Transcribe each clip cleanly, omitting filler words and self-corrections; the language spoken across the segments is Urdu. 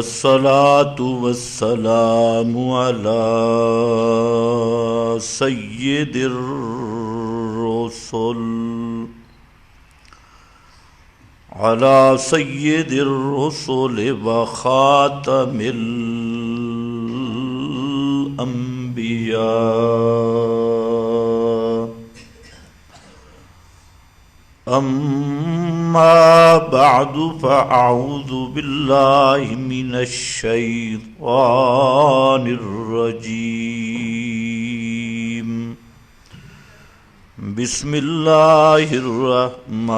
والصلاة والسلام على سيد الرسل وخاتم الأنبياء. أما بعد فأعوذ بالله من الشيطان الرجيم. بسم الله الرحمن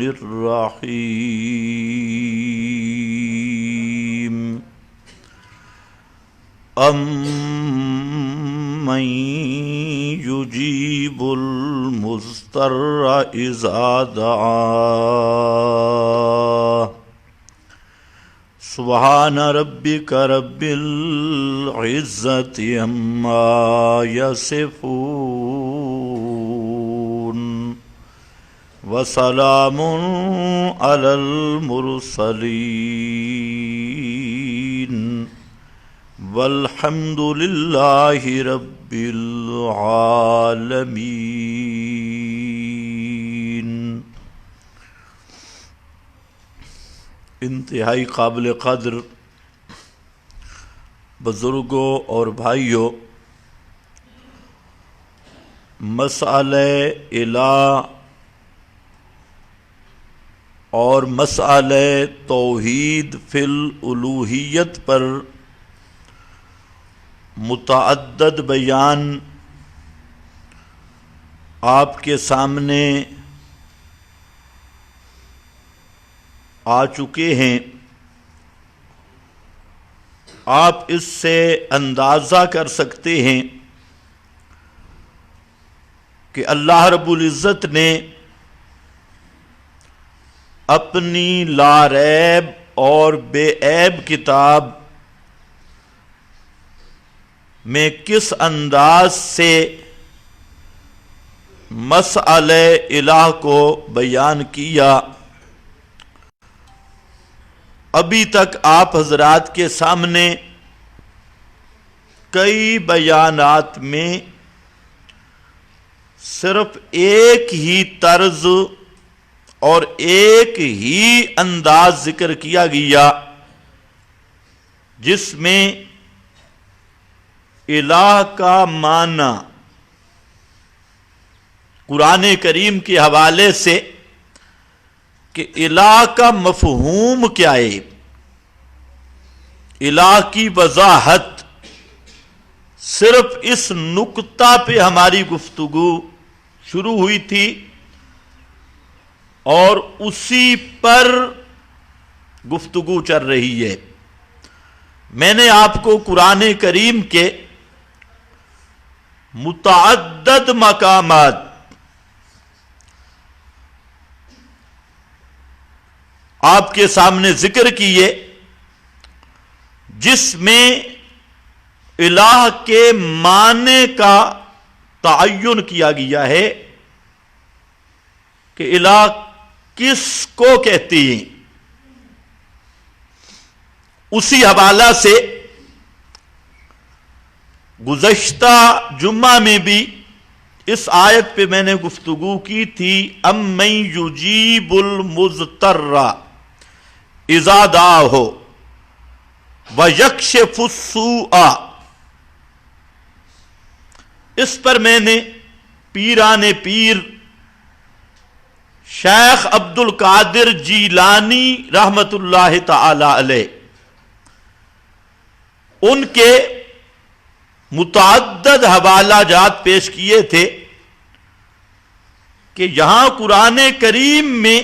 الرحيم. أَمَّن يُجِيبُ الْمُضْطَرَّ إِذَا دَعَاهُ. سبحان ربك رب العزة عما يصفون وسلام على المرسلين والحمد لله رب العالمين. انتہائی قابل قدر بزرگوں اور بھائیوں، مسئلہ الہ اور مسئلہ توحید فی الالوہیت پر متعدد بیان آپ کے سامنے آ چکے ہیں. آپ اس سے اندازہ کر سکتے ہیں کہ اللہ رب العزت نے اپنی لا ریب اور بے عیب کتاب میں کس انداز سے مسئلہ الہ کو بیان کیا. ابھی تک آپ حضرات کے سامنے کئی بیانات میں صرف ایک ہی طرز اور ایک ہی انداز ذکر کیا گیا جس میں الہ کا معنی قرآن کریم کے حوالے سے کہ الہ کا مفہوم کیا ہے، الہ کی وضاحت، صرف اس نقطہ پہ ہماری گفتگو شروع ہوئی تھی اور اسی پر گفتگو چل رہی ہے. میں نے آپ کو قرآن کریم کے متعدد مقامات آپ کے سامنے ذکر کیے جس میں الہ کے معنی کا تعین کیا گیا ہے کہ الہ کس کو کہتی ہیں. اسی حوالہ سے گزشتہ جمعہ میں بھی اس آیت پہ میں نے گفتگو کی تھی، اَمَّن يُجِيبُ الْمُضْطَرَّ اِذَا دَعَاهُ وَيَكْشِفُ السُّوءَ. اس پر میں نے پیران پیر شیخ عبد القادر جیلانی رحمت اللہ تعالی علیہ ان کے متعدد حوالہ جات پیش کیے تھے کہ یہاں قرآن کریم میں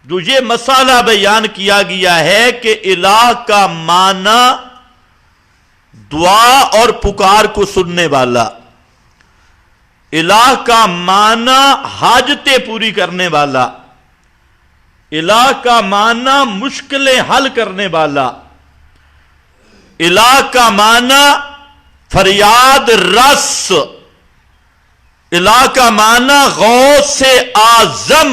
جو یہ مسئلہ بیان کیا گیا ہے کہ الہ کا معنی دعا اور پکار کو سننے والا، الہ کا معنی حاجتیں پوری کرنے والا، الہ کا معنی مشکلیں حل کرنے والا، الہ کا معنی فریاد رس، الہ کا معنی غوث اعظم،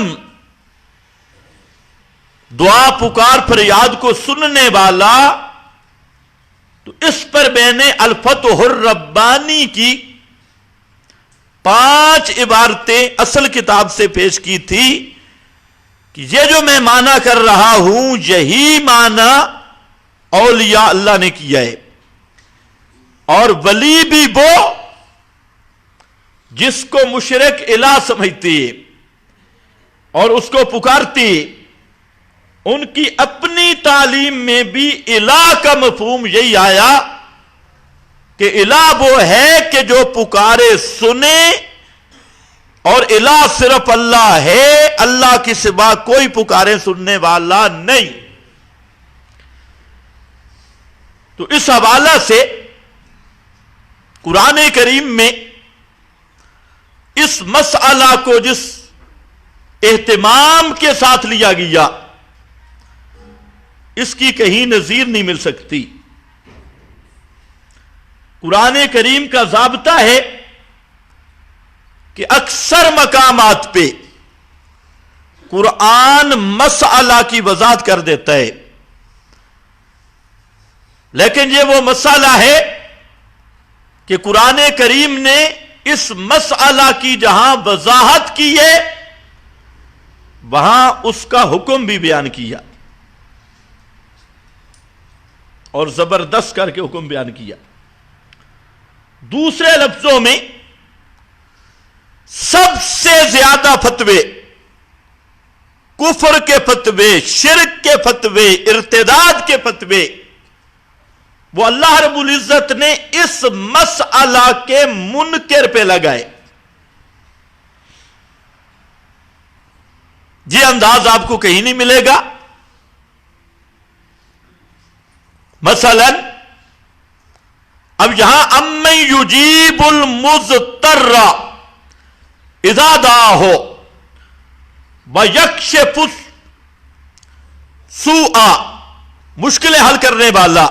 دعا پکار فریاد کو سننے والا، تو اس پر میں نے الفتح الربانی کی 5 عبارتیں اصل کتاب سے پیش کی تھی کہ یہ جو میں معنی کر رہا ہوں یہی معنی اولیاء اللہ نے کیا ہے، اور ولی بھی وہ جس کو مشرک الہ سمجھتی ہے اور اس کو پکارتی، ان کی اپنی تعلیم میں بھی الہ کا مفہوم یہی آیا کہ الہ وہ ہے کہ جو پکارے سنے، اور الہ صرف اللہ ہے، اللہ کے سوا کوئی پکارے سننے والا نہیں۔ تو اس حوالہ سے قرآن کریم میں اس مسئلہ کو جس اہتمام کے ساتھ لیا گیا، اس کی کہیں نظیر نہیں مل سکتی۔ قرآن کریم کا ضابطہ ہے کہ اکثر مقامات پہ قرآن مسئلہ کی وضاحت کر دیتا ہے، لیکن یہ وہ مسئلہ ہے کہ قرآن کریم نے اس مسئلہ کی جہاں وضاحت کی ہے وہاں اس کا حکم بھی بیان کیا، اور زبردست کر کے حکم بیان کیا۔ دوسرے لفظوں میں سب سے زیادہ فتوے، کفر کے فتوے، شرک کے فتوے، ارتداد کے فتوے، وہ اللہ رب العزت نے اس مسئلہ کے منکر پہ لگائے۔ یہ انداز آپ کو کہیں نہیں ملے گا۔ مثلا اب یہاں امن یجیب المضطر اذا دعاہ ویکشف السوء، مشکلیں حل کرنے والا،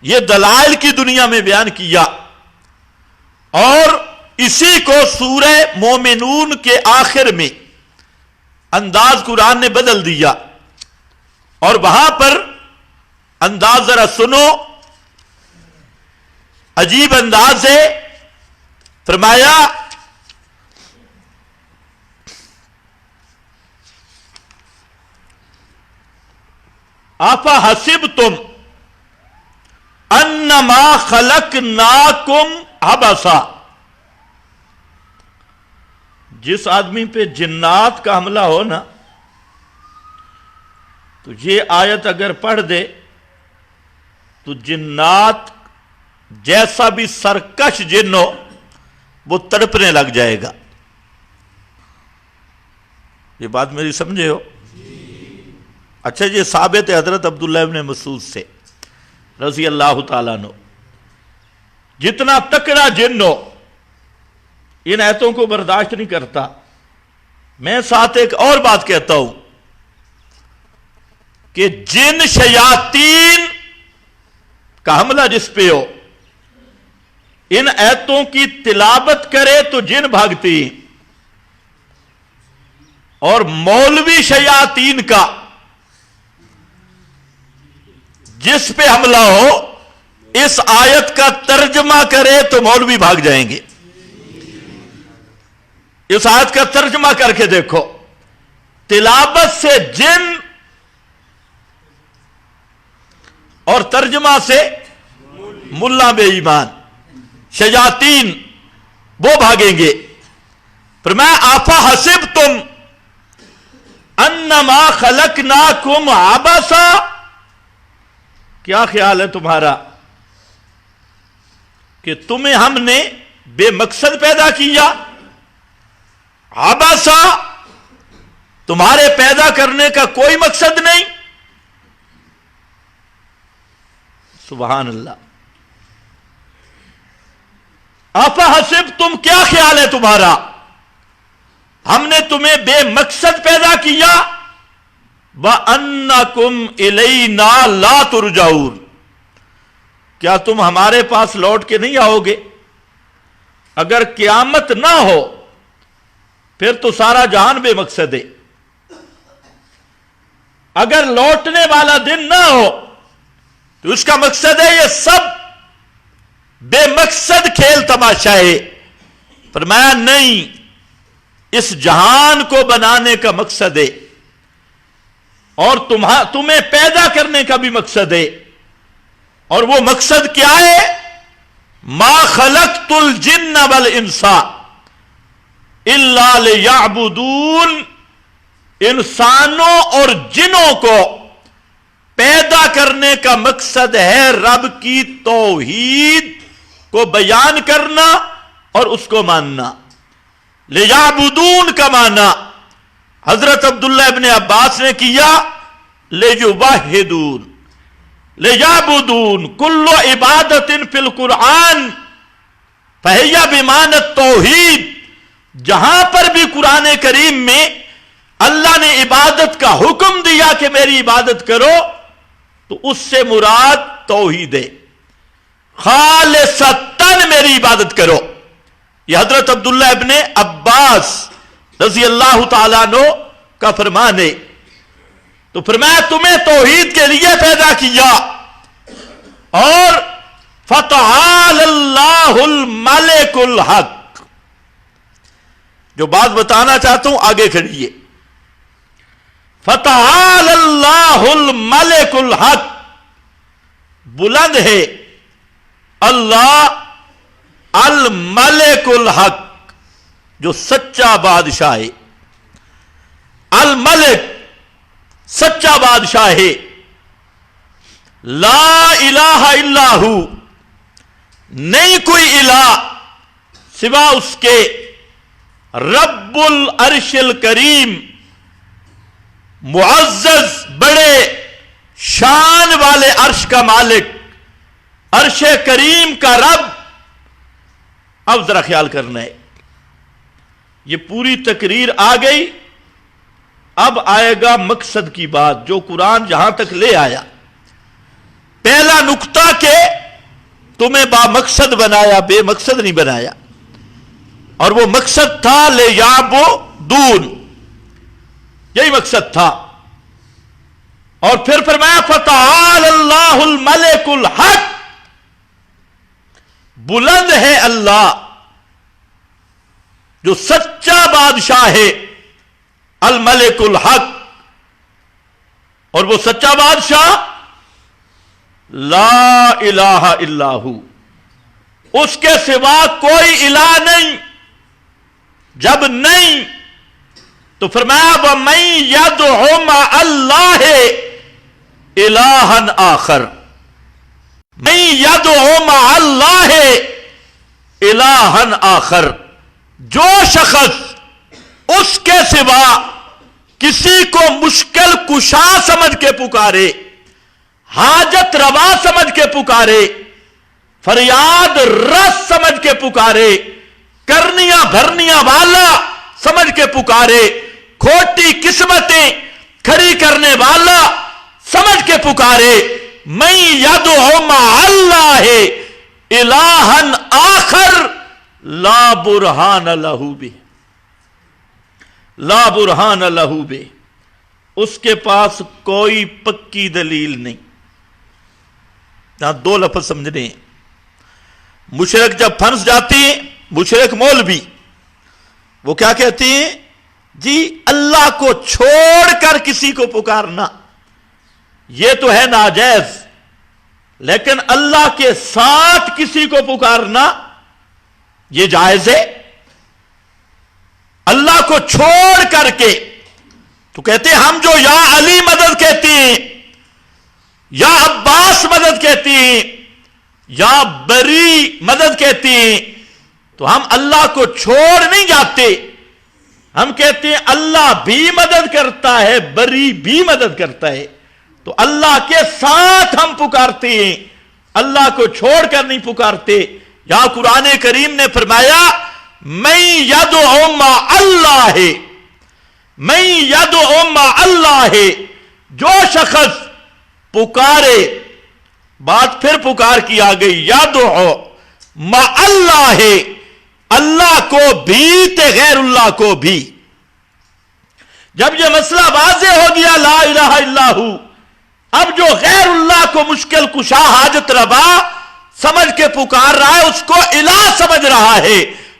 یہ دلائل کی دنیا میں بیان کیا، اور اسی کو سورہ مومنون کے آخر میں انداز قرآن نے بدل دیا، اور وہاں پر انداز ذرا سنو، عجیب انداز ہے۔ فرمایا آفا حسبتم انما خلقناکم عبثا، جس آدمی پہ جنات کا حملہ ہو نا، تو یہ آیت اگر پڑھ دے تو جنات جیسا بھی سرکش جن ہو وہ تڑپنے لگ جائے گا۔ یہ بات میری سمجھے ہو؟ اچھا، یہ ثابت ہے حضرت عبداللہ ابن مسعود سے رضی اللہ تعالیٰ عنہ، جتنا تکڑا جن ہو ان ایتوں کو برداشت نہیں کرتا۔ میں ساتھ ایک اور بات کہتا ہوں کہ جن شیاطین کا حملہ جس پہ ہو، ان ایتوں کی تلاوت کرے تو جن بھاگتی ہیں، اور مولوی شیاطین کا جس پہ حملہ ہو اس آیت کا ترجمہ کرے تو مولوی بھاگ جائیں گے۔ اس آیت کا ترجمہ کر کے دیکھو، تلاوت سے جن اور ترجمہ سے ملا بے ایمان، شیاطین وہ بھاگیں گے۔ فرمایا آفا حسبتم انما خلقناکم عبثا، کیا خیال ہے تمہارا کہ تمہیں ہم نے بے مقصد پیدا کیا؟ عبثا، تمہارے پیدا کرنے کا کوئی مقصد نہیں۔ سبحان اللہ۔ آفا حسبتم، کیا خیال ہے تمہارا ہم نے تمہیں بے مقصد پیدا کیا؟ وَأَنَّكُمْ إِلَيْنَا لَا تُرْجَعُونَ، کیا تم ہمارے پاس لوٹ کے نہیں آؤ گے؟ اگر قیامت نہ ہو پھر تو سارا جہان بے مقصد ہے۔ اگر لوٹنے والا دن نہ ہو تو اس کا مقصد ہے یہ سب بے مقصد کھیل تماشا ہے. فرمایا نہیں، اس جہان کو بنانے کا مقصد ہے اور تمہیں پیدا کرنے کا بھی مقصد ہے. اور وہ مقصد کیا ہے؟ ما خلقت الجن والانس الا لیعبدون. انسانوں اور جنوں کو پیدا کرنے کا مقصد ہے رب کی توحید کو بیان کرنا اور اس کو ماننا. لیعبدون کا معنی حضرت عبداللہ ابن عباس نے کیا لیوحدون. لیعبدون کل عبادت فی القرآن فہی بمعنی التوحید. جہاں پر بھی قرآن کریم میں اللہ نے عبادت کا حکم دیا کہ میری عبادت کرو تو اس سے مراد توحید ہے. خالصتاً میری عبادت کرو. یہ حضرت عبداللہ ابن عباس رضی اللہ تعالیٰ عنہ کا فرمان ہے. تو فرمایا تمہیں توحید کے لیے پیدا کیا. اور فتعال اللہ الملک الحق. جو بات بتانا چاہتا ہوں آگے کھڑیے. فتعال اللہ الملک الحق. بلند ہے اللہ الملک الحق جو سچا بادشاہ ہے. الملک سچا بادشاہ ہے. لا الہ الا ہو. نہیں کوئی الہ سوا اس کے. رب العرش الکریم معزز بڑے شان والے عرش کا مالک، عرش کریم کا رب. اب ذرا خیال کرنا ہے، یہ پوری تقریر آ گئی. اب آئے گا مقصد کی بات جو قرآن جہاں تک لے آیا. پہلا نقطہ کہ تمہیں با مقصد بنایا، بے مقصد نہیں بنایا. اور وہ مقصد تھا لیعبدون، یہی مقصد تھا. اور پھر فرمایا فتعال اللہ الملک الحق. بلند ہے اللہ جو سچا بادشاہ ہے. الملک الحق. اور وہ سچا بادشاہ لا الہ الا ہو. اس کے سوا کوئی الہ نہیں. جب نہیں تو فرمایا وَمَن يَدْعُ مَعَ اللَّهِ إِلَٰهًا آخر. مَن يَدْعُ مَعَ اللَّهِ إِلَٰهًا آخر. جو شخص اس کے سوا کسی کو مشکل کشا سمجھ کے پکارے، حاجت روا سمجھ کے پکارے، فریاد رس سمجھ کے پکارے، کرنیاں بھرنیاں والا سمجھ کے پکارے، کھوٹی قسمتیں کھڑی کرنے والا سمجھ کے پکارے، من یدعو مع اللہ الہا آخر لا برہان لہ بہ. لا برہان لہ بہ. اس کے پاس کوئی پکی دلیل نہیں. یہاں دو لفظ سمجھنے ہیں. مشرک جب پھنس جاتی ہیں، مشرک مولوی وہ کیا کہتے ہیں؟ جی اللہ کو چھوڑ کر کسی کو پکارنا یہ تو ہے ناجائز، لیکن اللہ کے ساتھ کسی کو پکارنا یہ جائز ہے. اللہ کو چھوڑ کر کے تو کہتے ہیں ہم جو یا علی مدد کہتے ہیں، یا عباس مدد کہتے ہیں، یا بری مدد کہتے ہیں، تو ہم اللہ کو چھوڑ نہیں جاتے. ہم کہتے ہیں اللہ بھی مدد کرتا ہے، بری بھی مدد کرتا ہے. تو اللہ کے ساتھ ہم پکارتے ہیں، اللہ کو چھوڑ کر نہیں پکارتے. یہاں قرآن کریم نے فرمایا من یدعو مع اللہ. من یدعو مع اللہ. جو شخص پکارے، بات پھر پکار کی آ گئی، یدعو مع اللہ، اللہ کو بھی تے غیر اللہ کو بھی. جب یہ مسئلہ واضح ہو گیا لا الہ الا ہو، اب جو غیر اللہ کو مشکل کشا حاجت روا سمجھ کے پکار رہا ہے اس کو الہ سمجھ رہا ہے،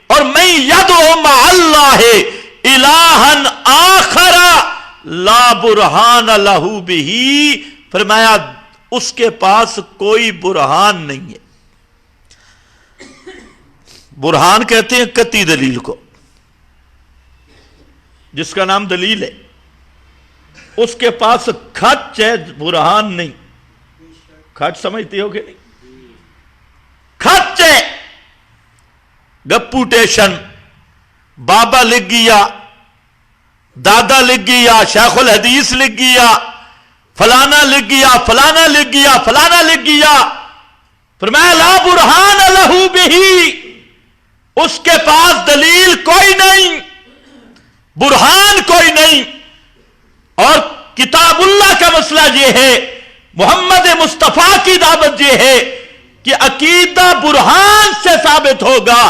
اور میں یدعو مع اللہ الہا آخر لا برہان لہ بہ، فرمایا اس کے پاس کوئی برہان نہیں ہے۔ برہان کہتے ہیں قطعی دلیل کو، جس کا نام دلیل ہے، اس کے پاس کھچ ہے، برہان نہیں۔ کھچ سمجھتے ہو کہ نہیں؟ کھچ ہے، گپوٹیشن، بابا لکھ گیا، دادا لکھ گیا، شیخ الحدیث لکھ گیا، فلانا لکھ گیا، فلانا لکھ گیا، فلانا لکھ گیا، فرمایا لا برہان لہ بہ، اس کے پاس دلیل کوئی نہیں، برہان کوئی نہیں۔ اور کتاب اللہ کا مسئلہ یہ ہے، محمد مصطفیٰ کی دعوت یہ ہے کہ عقیدہ برہان سے ثابت ہوگا۔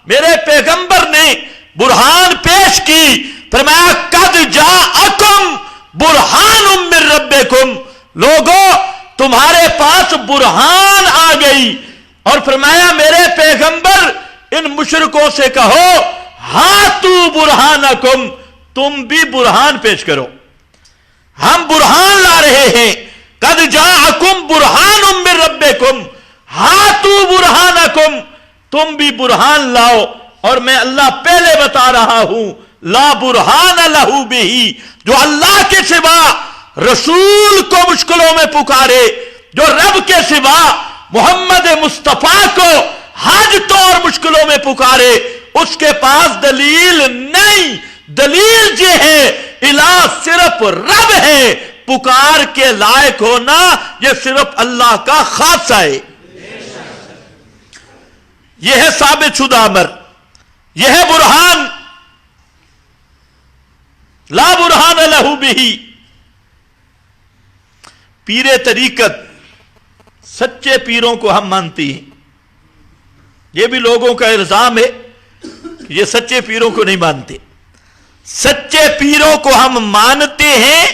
میرے پیغمبر نے برہان پیش کی، فرمایا قد جاءکم برہان من ربکم، لوگو تمہارے پاس برہان آ گئی، اور فرمایا میرے پیغمبر ان مشرکوں سے کہو ہاتو برہانکم، تم بھی برہان پیش کرو، ہم برہان لا رہے ہیں۔ قد جاءکم برہان من ربکم ہاتو برہانکم، تم بھی برہان لاؤ، اور میں اللہ پہلے بتا رہا ہوں لا برہان لہ بہ، جو اللہ کے سوا رسول کو مشکلوں میں پکارے، جو رب کے سوا محمد مصطفیٰ کو حاجتوں اور مشکلوں میں پکارے، اس کے پاس دلیل نہیں۔ دلیل یہ ہے الہ صرف رب ہے، پکار کے لائق ہونا یہ صرف اللہ کا خاصہ ہے۔ یہ ہے ثابت شدہ امر، یہ ہے برہان، لا برہان لہ بہ۔ پیر طریقت، سچے پیروں کو ہم مانتے ہیں، یہ بھی لوگوں کا الزام ہے کہ یہ سچے پیروں کو نہیں مانتے۔ سچے پیروں کو ہم مانتے ہیں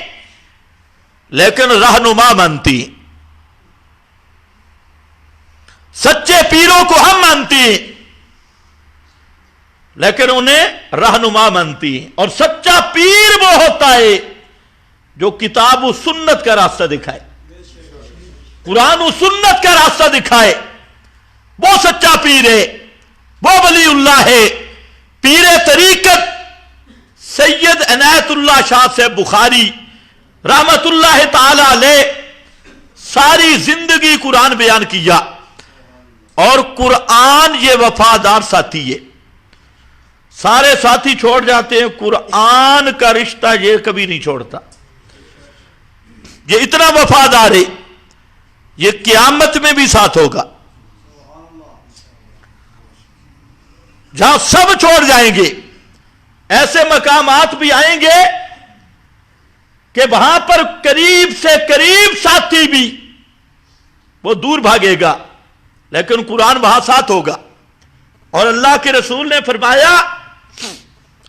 لیکن رہنما مانتے ہیں۔ سچے پیروں کو ہم مانتے ہیں لیکن انہیں رہنما مانتی ہیں، اور سچا پیر وہ ہوتا ہے جو کتاب و سنت کا راستہ دکھائے، قرآن و سنت کا راستہ دکھائے، وہ سچا پیر ہے، وہ ولی اللہ ہے۔ پیر طریقت سید عنایت اللہ شاہ سے بخاری رحمت اللہ تعالی علیہ ساری زندگی قرآن بیان کیا، اور قرآن یہ وفادار ساتھی ہے۔ سارے ساتھی چھوڑ جاتے ہیں، قرآن کا رشتہ یہ کبھی نہیں چھوڑتا، یہ اتنا وفادار ہے، یہ قیامت میں بھی ساتھ ہوگا۔ جہاں سب چھوڑ جائیں گے، ایسے مقامات بھی آئیں گے کہ وہاں پر قریب سے قریب ساتھی بھی وہ دور بھاگے گا، لیکن قرآن وہاں ساتھ ہوگا۔ اور اللہ کے رسول نے فرمایا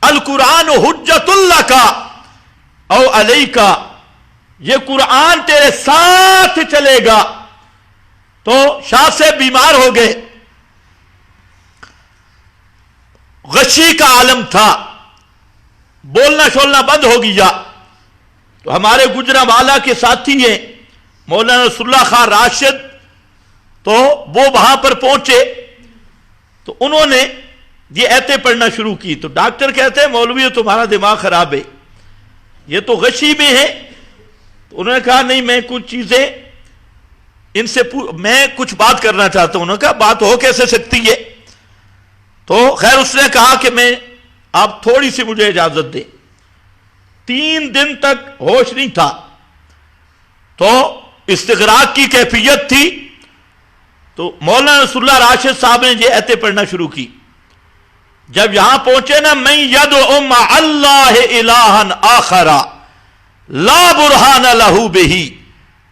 القرآن حجت لک او علیک، یہ قرآن تیرے ساتھ چلے گا۔ تو شاہ سے بیمار ہو گئے، غشی کا عالم تھا، بولنا شولنا بند ہو گیا، تو ہمارے گجرانوالہ کے ساتھی ہیں مولانا رسول اللہ خان راشد، تو وہ وہاں پر پہنچے تو انہوں نے یہ ایتیں پڑھنا شروع کی۔ تو ڈاکٹر کہتے ہیں مولوی تمہارا دماغ خراب ہے، یہ تو غشی میں ہے۔ تو انہوں نے کہا نہیں، میں کچھ چیزیں ان سے میں کچھ بات کرنا چاہتا ہوں۔ انہوں نے کہا بات ہو کیسے سکتی ہے؟ تو خیر اس نے کہا کہ میں آپ تھوڑی سی مجھے اجازت دیں۔ 3 دن تک ہوش نہیں تھا، تو استغراق کی کیفیت تھی، تو مولانا رسول اللہ راشد صاحب نے یہ ایتیں پڑھنا شروع کی۔ جب یہاں پہنچے نا من یدعو مع اللہ الہا آخر لا برہان لہ بہ،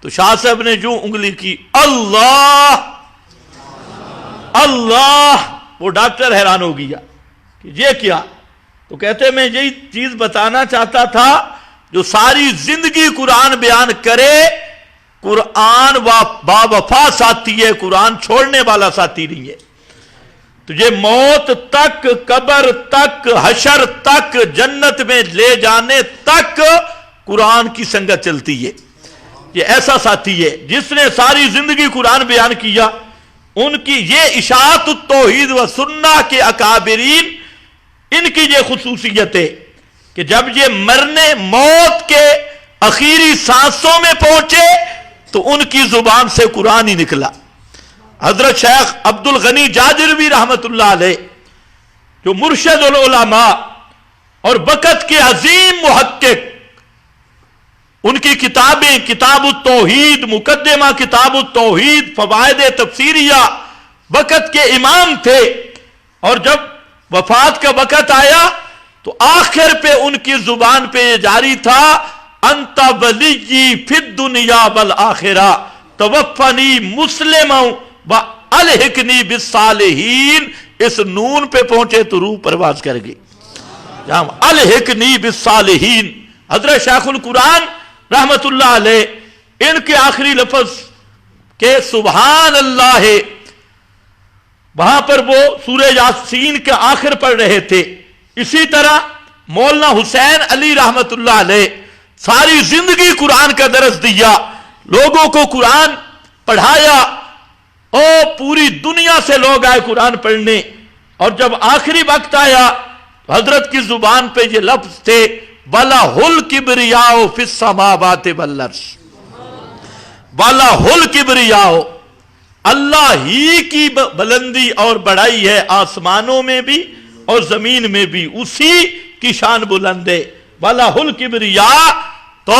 تو شاہ صاحب نے جو انگلی کی اللہ اللہ، وہ ڈاکٹر حیران ہو گیا کہ یہ کیا؟ تو کہتے میں یہی چیز بتانا چاہتا تھا جو ساری زندگی قرآن بیان کرے، قرآن باوفا ساتھی ہے، قرآن چھوڑنے والا ساتھی نہیں ہے. تجھے موت تک، قبر تک، حشر تک، جنت میں لے جانے تک قرآن کی سنگت چلتی ہے. یہ ایسا ساتھی ہے جس نے ساری زندگی قرآن بیان کیا. ان کی یہ اشاعت التوحید و سنہ کے اکابرین، ان کی یہ خصوصیت ہے کہ جب یہ مرنے موت کے آخری سانسوں میں پہنچے تو ان کی زبان سے قرآن ہی نکلا. حضرت شیخ عبد الغنی جاجروی رحمت اللہ علیہ، جو مرشد العلماء اور وقت کے عظیم محقق، ان کی کتابیں کتاب التوحید، مقدمہ کتاب التوحید، فوائد تفسیریہ، وقت کے امام تھے. اور جب وفات کا وقت آیا تو آخر پہ ان کی زبان پہ یہ جاری تھا، انت ولی فی الدنیا والآخرہ توفنی مسلما والحقنی بالصالحین. اس نون پہ پہنچے تو روح پرواز کر گئی. الحقنی بالصالحین. حضرت شیخ القرآن رحمت اللہ علیہ، ان کے آخری لفظ کہ سبحان اللہ ہے، وہاں پر وہ سورہ یاسین کے آخر پڑھ رہے تھے. اسی طرح مولانا حسین علی رحمت اللہ علیہ ساری زندگی قرآن کا درس دیا، لوگوں کو قرآن پڑھایا، اور پوری دنیا سے لوگ آئے قرآن پڑھنے. اور جب آخری وقت آیا حضرت کی زبان پہ یہ لفظ تھے، وَلَهُ الْكِبْرِيَاءُ فِي السَّمَاوَاتِ وَالْأَرْضِ. وَلَهُ الْكِبْرِيَاءُ، اللہ ہی کی بلندی اور بڑائی ہے، آسمانوں میں بھی اور زمین میں بھی اسی کی شان بلند ہے. وَلَهُ الْكِبْرِيَاءُ. تو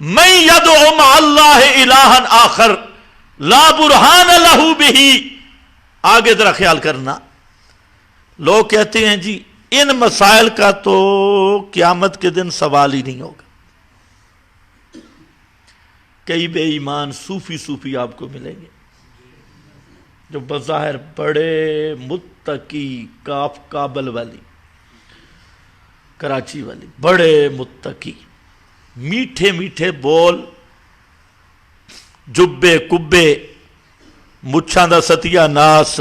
مَن يَدْعُ مَعَ اللَّهِ إِلَٰهًا آخر لا برہان لہو بہی. آگے ذرا خیال کرنا، لوگ کہتے ہیں جی ان مسائل کا تو قیامت کے دن سوال ہی نہیں ہوگا. کئی بے ایمان صوفی آپ کو ملیں گے جو بظاہر بڑے متقی، کابل والی، کراچی والی، بڑے متقی، میٹھے میٹھے بول، جبے کبے، مچھاں دا ستیا ناس.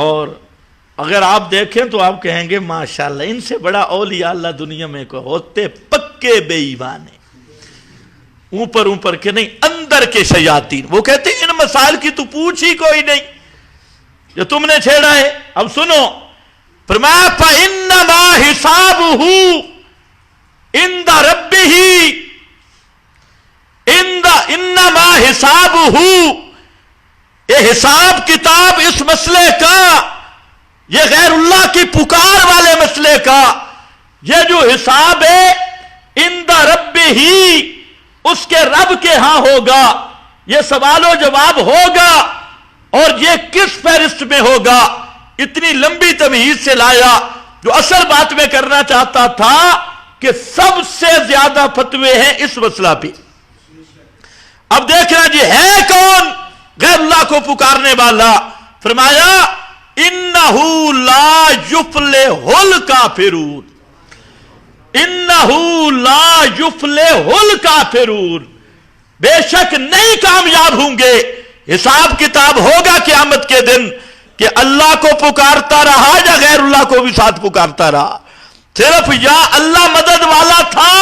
اور اگر آپ دیکھیں تو آپ کہیں گے ماشاءاللہ ان سے بڑا اولیاء اللہ دنیا میں کو ہوتے. پکے بے ایمان ہیں، اوپر کے نہیں، اندر کے شیاطین. وہ کہتے ہیں ان مسائل کی تو پوچھ ہی کوئی نہیں جو تم نے چھیڑا ہے. اب سنو، فرمایا فَإِنَّمَا حِسَابُهُ عِنْدَ رَبِّهِ. انما حسابہ، یہ حساب کتاب اس مسئلے کا، یہ غیر اللہ کی پکار والے مسئلے کا، یہ جو حساب ہے عند ربہ، اس کے رب کے ہاں ہوگا. یہ سوال و جواب ہوگا. اور یہ کس فہرست میں ہوگا؟ اتنی لمبی تمہید سے لایا. جو اصل بات میں کرنا چاہتا تھا کہ سب سے زیادہ فتوے ہیں اس مسئلہ پہ. اب دیکھنا جی ہے کون غیر اللہ کو پکارنے والا؟ فرمایا انہو لا یفلح الکافرون. انہو لا یفلح الکافرون، بے شک نہیں کامیاب ہوں گے. حساب کتاب ہوگا قیامت کے دن کہ اللہ کو پکارتا رہا یا غیر اللہ کو بھی ساتھ پکارتا رہا. صرف یا اللہ مدد والا تھا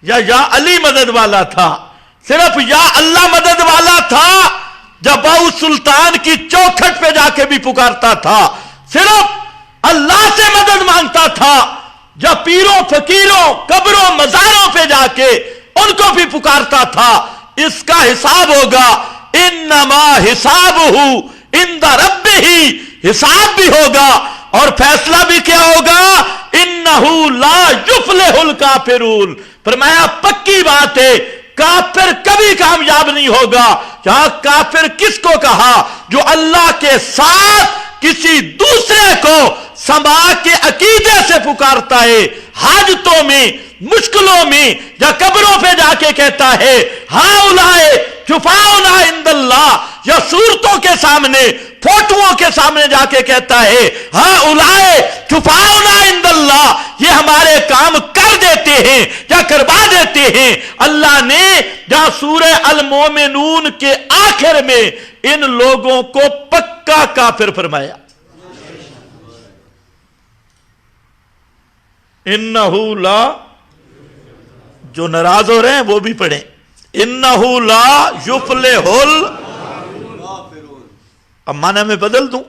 یا علی مدد والا تھا. صرف یا اللہ مدد والا تھا جب باؤ سلطان کی چوکھٹ پہ جا کے بھی پکارتا تھا. صرف اللہ سے مدد مانگتا تھا یا پیروں فقیروں قبروں مزاروں پہ جا کے ان کو بھی پکارتا تھا. اس کا حساب ہوگا. انما حسابہ عند ربہ، حساب بھی ہوگا اور فیصلہ بھی کیا ہوگا؟ انہو لا یفلح الکافرون. فرمایا پکی بات ہے، کافر کبھی کامیاب نہیں ہوگا. جہاں کافر کس کو کہا؟ جو اللہ کے ساتھ کسی دوسرے کو سما کے عقیدے سے پکارتا ہے، حاجتوں میں، مشکلوں میں، یا قبروں پہ جا کے کہتا ہے ہؤلاء شفاؤنا عند اللہ، یا صورتوں کے سامنے، فوٹوؤں کے سامنے جا کے کہتا ہے ہؤلاء شفاؤنا عند اللہ، یہ ہمارے کام کر دیتے ہیں یا کروا دیتے ہیں. اللہ نے جہاں سورہ المومنون کے آخر میں ان لوگوں کو پکا کافر فرمایا. انہو لا، جو ناراض ہو رہے ہیں وہ بھی پڑھیں، انہو لا یفلح اب معنی میں بدل دوں،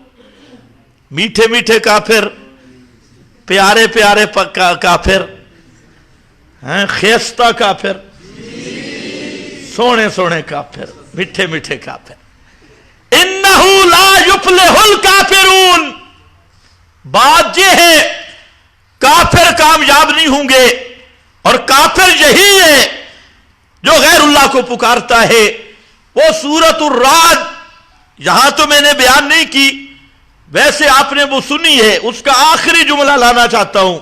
میٹھے میٹھے کافر، پیارے پیارے کافر، خیستہ کافر، سونے سونے کافر، میٹھے میٹھے کافر. انہو لا یفلح الکافرون، بات یہ ہے کافر کامیاب نہیں ہوں گے. اور کافر یہی ہے جو غیر اللہ کو پکارتا ہے. وہ سورۃ الرعد یہاں تو میں نے بیان نہیں کی، ویسے آپ نے وہ سنی ہے، اس کا آخری جملہ لانا چاہتا ہوں.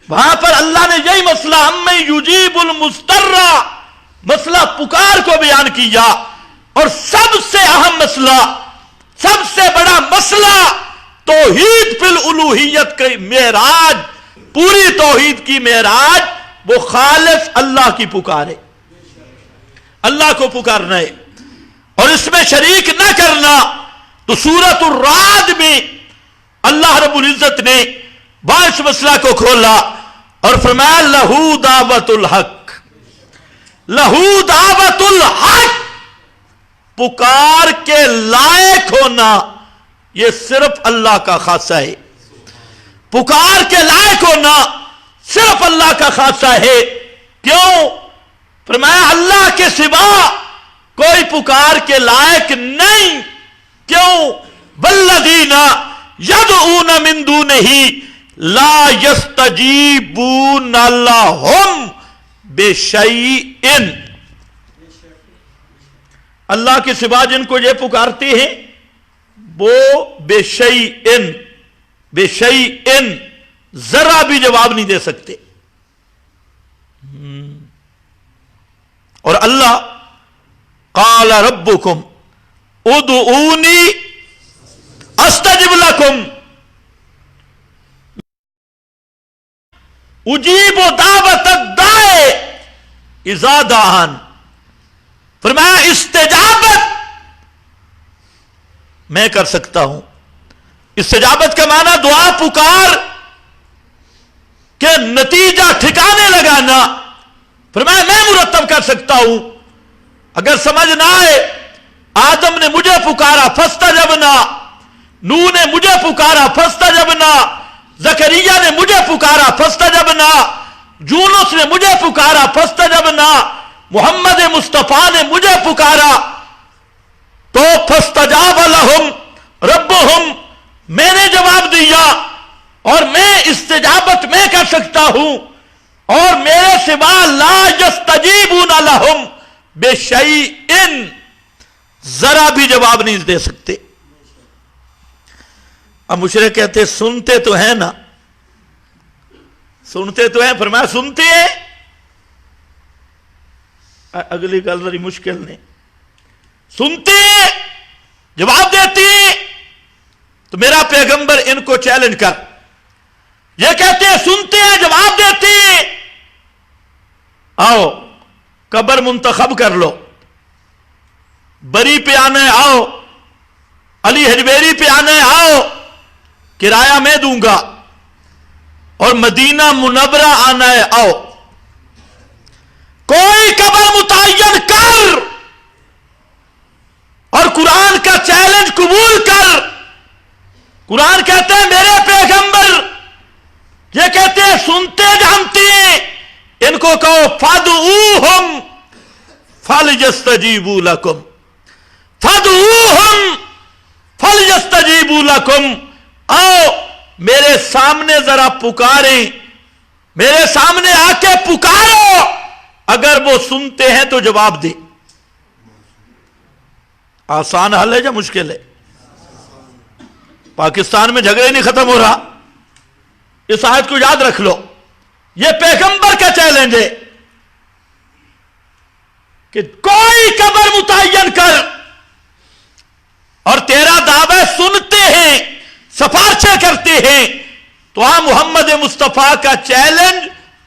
وہاں پر اللہ نے یہی مسئلہ اَمَّن یُجِیبُ الْمُضْطَرَّ، مسئلہ پکار کو بیان کیا. اور سب سے اہم مسئلہ، سب سے بڑا مسئلہ توحید فی الالوہیت کی معراج، پوری توحید کی معراج وہ خالص اللہ کی پکار ہے، اللہ کو پکارنا ہے اور اس میں شریک نہ کرنا. تو سورۃ الرعد میں اللہ رب العزت نے اس مسئلہ کو کھولا اور فرمایا لہو دعوت الحق، لہو دعوت الحق، پکار کے لائق ہونا یہ صرف اللہ کا خاصہ ہے. پکار کے لائق ہونا صرف اللہ کا خاصہ ہے. کیوں؟ فرمایا اللہ کے سوا کوئی پکار کے لائق نہیں. کیوں؟ والذین یدعون من دونہ لا یستجیبون لہم بشیء، اللہ کے سوا جن کو یہ پکارتے ہیں وہ بشیء، بشیء ذرا بھی جواب نہیں دے سکتے. اور اللہ قال ربکم ادعونی استجب لکم اجیب دعوت الداع اذا دعان. فرمایا استجابت میں کر سکتا ہوں. استجابت کا معنی دعا پکار کہ نتیجہ ٹھکانے لگانا. فرمایا میں مرتب کر سکتا ہوں. اگر سمجھ نہ آئے، آدم نے مجھے پکارا فاستجبنا، نوح نے مجھے پکارا فاستجبنا، زکریا نے مجھے پکارا فاستجبنا، یونس نے مجھے پکارا فاستجبنا، محمد مصطفیٰ نے مجھے پکارا تو فاستجاب لہم ربہم، میں نے جواب دیا. اور میں استجابت میں کر سکتا ہوں. اور میرے سوا لا یستجیبون لہم بشیء، ذرا بھی جواب نہیں دے سکتے. اب مشرک کہتے سنتے تو ہیں نا، سنتے تو ہیں. فرمایا سنتے ہیں. اگلی گل بڑی مشکل نے، سنتے ہیں جواب دیتے ہیں. تو میرا پیغمبر ان کو چیلنج کر، یہ کہتے ہیں سنتے ہیں جواب دیتے ہیں، آؤ قبر منتخب کر لو، بری پہ آنا ہے آؤ، علی حجویری پہ آنا ہے آؤ، کرایہ میں دوں گا، اور مدینہ منورہ آنا ہے آؤ. کوئی قبر متعین کر اور قرآن کا چیلنج قبول کر. قرآن کہتے ہیں میرے پیغمبر، یہ کہتے ہیں سنتے جانتے ہیں. ان کو کہو فادعوہم فلیستجیبوا لکم، فادعوہم فلیستجیبوا لکم. آؤ میرے سامنے ذرا پکاریں، میرے سامنے آ کے پکارو. اگر وہ سنتے ہیں تو جواب دیں. آسان حل ہے یا مشکل ہے؟ پاکستان میں جھگڑے نہیں ختم ہو رہا. اس آیت کو یاد رکھ لو، یہ پیغمبر کا چیلنج ہے کہ کوئی قبر متعین کر. اور تیرا دعوی سنتے ہیں، سفارشیں کرتے ہیں، تو محمد مصطفیٰ کا چیلنج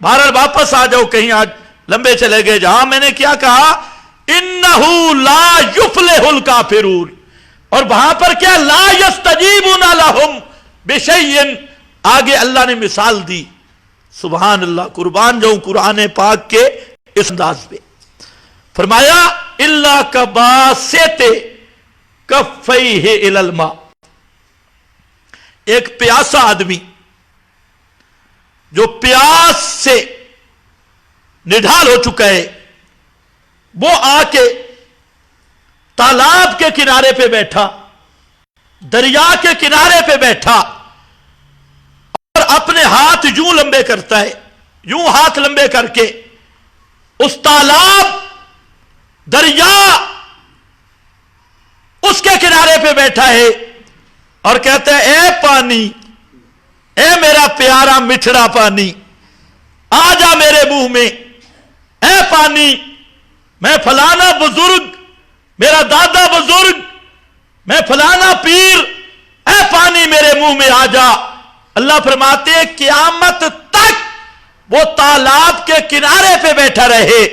بہرحال واپس آ جاؤ، کہیں آج لمبے چلے گئے. جہاں میں نے کیا کہا انہو لا یفلح الکافرون، اور وہاں پر کیا لا یستجیبون لہم بشیء، آگے اللہ نے مثال دی. سبحان اللہ، قربان جاؤں قرآن پاک کے اس انداز پہ. فرمایا اللہ کباسط کفیہ الی الماء، ایک پیاسا آدمی جو پیاس سے نڈھال ہو چکا ہے، وہ آ کے تالاب کے کنارے پہ بیٹھا، دریا کے کنارے پہ بیٹھا، اور اپنے ہاتھ یوں لمبے کرتا ہے، یوں ہاتھ لمبے کر کے اس تالاب، دریا، اس کے کنارے پہ بیٹھا ہے اور کہتا ہے اے پانی، اے میرا پیارا مٹھڑا پانی، آ جا میرے منہ میں. اے پانی، میں فلانا بزرگ، میرا دادا بزرگ، میں فلانا پیر، اے پانی میرے منہ میں آ جا. اللہ فرماتے ہیں قیامت تک وہ تالاب کے کنارے پہ بیٹھا رہے،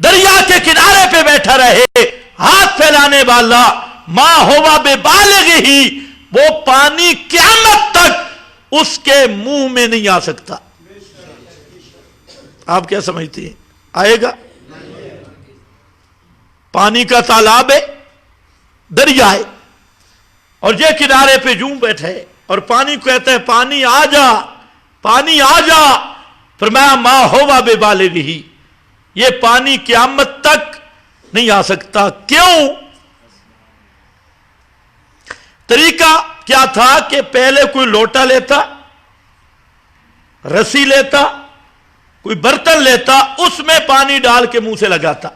دریا کے کنارے پہ بیٹھا رہے، ہاتھ پھیلانے والا ما ہوا ببالغہ، وہ پانی قیامت تک اس کے منہ میں نہیں آ سکتا. آپ کیا سمجھتے ہیں، آئے گا؟ پانی کا تالاب ہے، دریا ہے، اور یہ کنارے پہ یوں بیٹھا ہے اور پانی کو کہتا ہے پانی آ جا، پانی آ جا. فرمایا ما ہوا ببالغہ، یہ پانی قیامت تک نہیں آ سکتا. کیوں؟ طریقہ کیا تھا کہ پہلے کوئی لوٹا لیتا، رسی لیتا، کوئی برتن لیتا، اس میں پانی ڈال کے منہ سے لگاتا،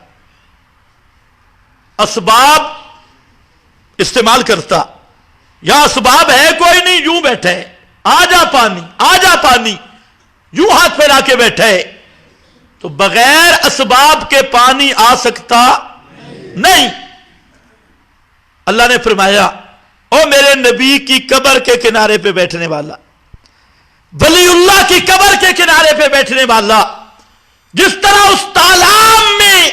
اسباب استعمال کرتا. یا اسباب ہے کوئی نہیں، یوں بیٹھے، آ جا پانی، آ جا پانی، یوں ہاتھ پھیلا کے بیٹھے. تو بغیر اسباب کے پانی آ سکتا نہیں. اللہ نے فرمایا او میرے نبی کی قبر کے کنارے پہ بیٹھنے والا، ولی اللہ کی قبر کے کنارے پہ بیٹھنے والا، جس طرح اس تالاب میں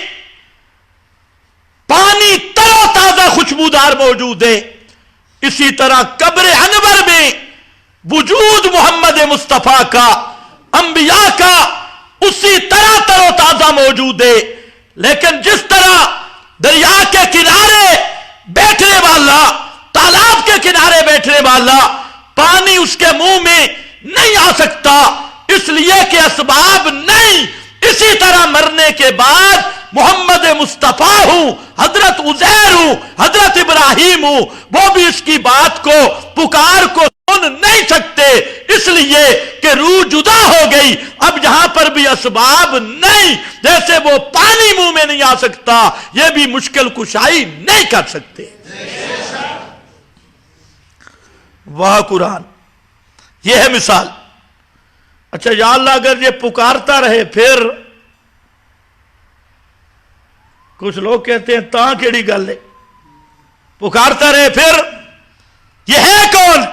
پانی تر و تازہ خوشبودار موجود ہے، اسی طرح قبر انور میں وجود محمد مصطفیٰ کا، انبیاء کا اسی طرح تر و تازہ موجود ہے. لیکن جس طرح دریا کے کنارے بیٹھنے والا، تالاب کے کنارے بیٹھنے والا، پانی اس کے منہ میں نہیں آ سکتا اس لیے کہ اسباب نہیں، اسی طرح مرنے کے بعد محمد مصطفیٰ ہوں، حضرت عزیر ہوں، حضرت ابراہیم ہوں، وہ بھی اس کی بات کو، پکار کو سن نہیں سکتے، اس لیے کہ روح جدا ہو گئی. اب جہاں پر بھی اسباب نہیں، جیسے وہ پانی منہ میں نہیں آ سکتا، یہ بھی مشکل کشائی نہیں کر سکتے. واہ قرآن، یہ ہے مثال. اچھا یا اللہ، اگر یہ پکارتا رہے پھر؟ کچھ لوگ کہتے ہیں تاں کیڑی گل ہے، پکارتا رہے پھر؟ یہ ہے کون؟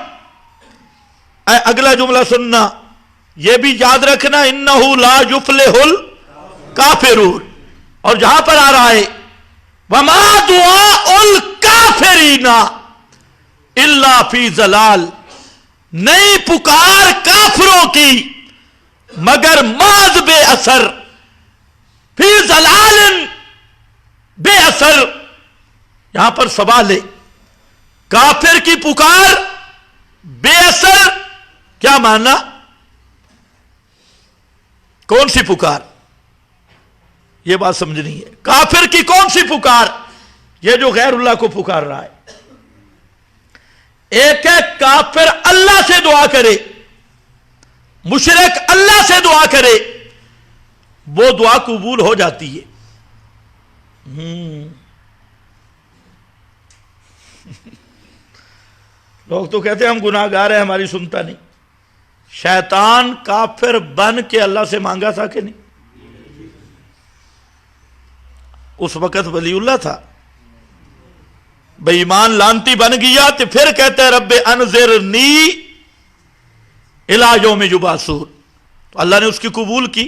اگلا جملہ سننا، یہ بھی یاد رکھنا، انہو لا یفلح الکافرون. اور جہاں پر آ رہا ہے وما دعاء الکافرین الا فی ضلال، نہیں پکار کافروں کی مگر محض بے اثر، فی ضلال، بے اثر. یہاں پر سوال ہے، کافر کی پکار بے اثر کیا معنی؟ کون سی پکار؟ یہ بات سمجھنی ہے. کافر کی کون سی پکار؟ یہ جو غیر اللہ کو پکار رہا ہے. ایک ہے کافر اللہ سے دعا کرے، مشرک اللہ سے دعا کرے، وہ دعا قبول ہو جاتی ہے. لوگ تو کہتے ہیں ہم گناہ گار ہیں، ہماری سنتا نہیں. شیطان کافر بن کے اللہ سے مانگا تھا کہ نہیں؟ اس وقت ولی اللہ تھا، بے ایمان لانتی بن گیا تو پھر کہتے ہیں رب انذرنی الی یوم یبعثون. تو اللہ نے اس کی قبول کی.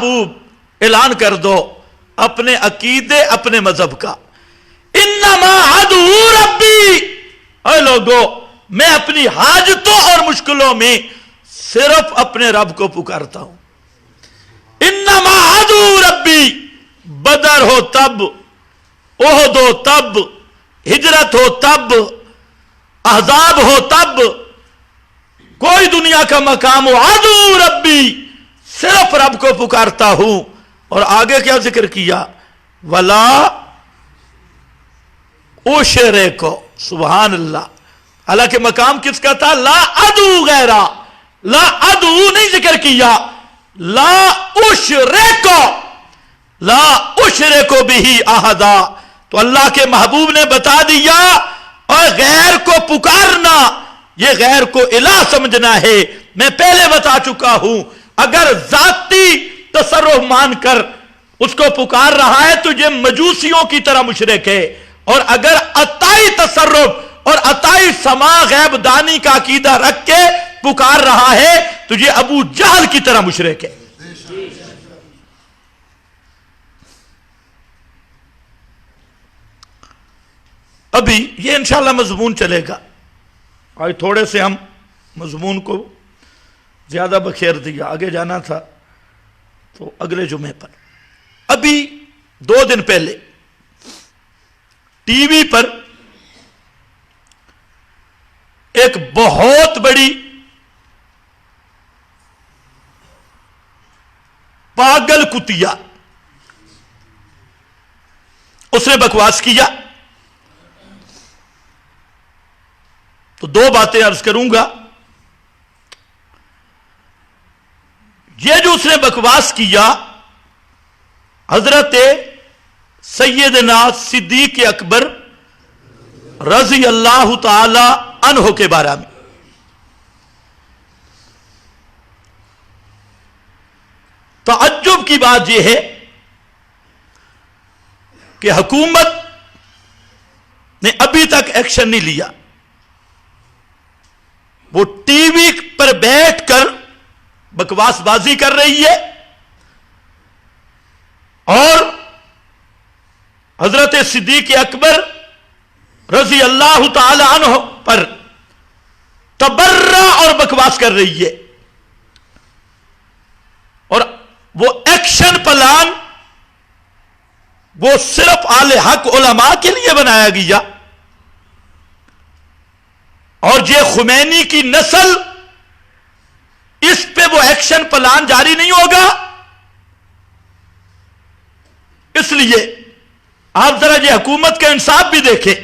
محبوب اعلان کر دو اپنے عقیدے اپنے مذہب کا. انما ادعو ربی، اے لوگو میں اپنی حاجتوں اور مشکلوں میں صرف اپنے رب کو پکارتا ہوں. انما ادعو ربی، بدر ہو تب، احد ہو تب، ہجرت ہو تب، احزاب ہو تب، کوئی دنیا کا مقام ہو، ادعو ربی، صرف رب کو پکارتا ہوں. اور آگے کیا ذکر کیا؟ ولا اشرک، سبحان اللہ. حالانکہ مقام کس کا تھا؟ لا ادعو غیرہ، لا ادعو نہیں ذکر کیا، لا اشرک، لا اشرک بہ احدا. تو اللہ کے محبوب نے بتا دیا اور غیر کو پکارنا یہ غیر کو الہ سمجھنا ہے. میں پہلے بتا چکا ہوں اگر ذاتی تصرف مان کر اس کو پکار رہا ہے تو یہ مجوسیوں کی طرح مشرک ہے، اور اگر عطائی تصرف اور عطائی سما غیب دانی کا عقیدہ رکھ کے پکار رہا ہے تو یہ ابو جہل کی طرح مشرک ہے. ابھی یہ انشاءاللہ مضمون چلے گا، آج تھوڑے سے ہم مضمون کو زیادہ بکھیر دیا، آگے جانا تھا تو اگلے جمعے پر. ابھی 2 دن پہلے ٹی وی پر ایک بہت بڑی پاگل کتیا اس نے بکواس کیا. تو 2 باتیں عرض کروں گا. یہ جو اس نے بکواس کیا حضرت سیدنا صدیق اکبر رضی اللہ تعالی عنہ کے بارے میں. تعجب کی بات یہ ہے کہ حکومت نے ابھی تک ایکشن نہیں لیا. وہ ٹی وی پر بیٹھ کر بکواس بازی کر رہی ہے اور حضرت صدیق اکبر رضی اللہ تعالی عنہ پر تبرہ اور بکواس کر رہی ہے. اور وہ ایکشن پلان وہ صرف اہل حق علماء کے لیے بنایا گیا، اور یہ خمینی کی نسل اس پہ وہ ایکشن پلان جاری نہیں ہوگا. اس لیے آپ ذرا یہ حکومت کا انصاف بھی دیکھیں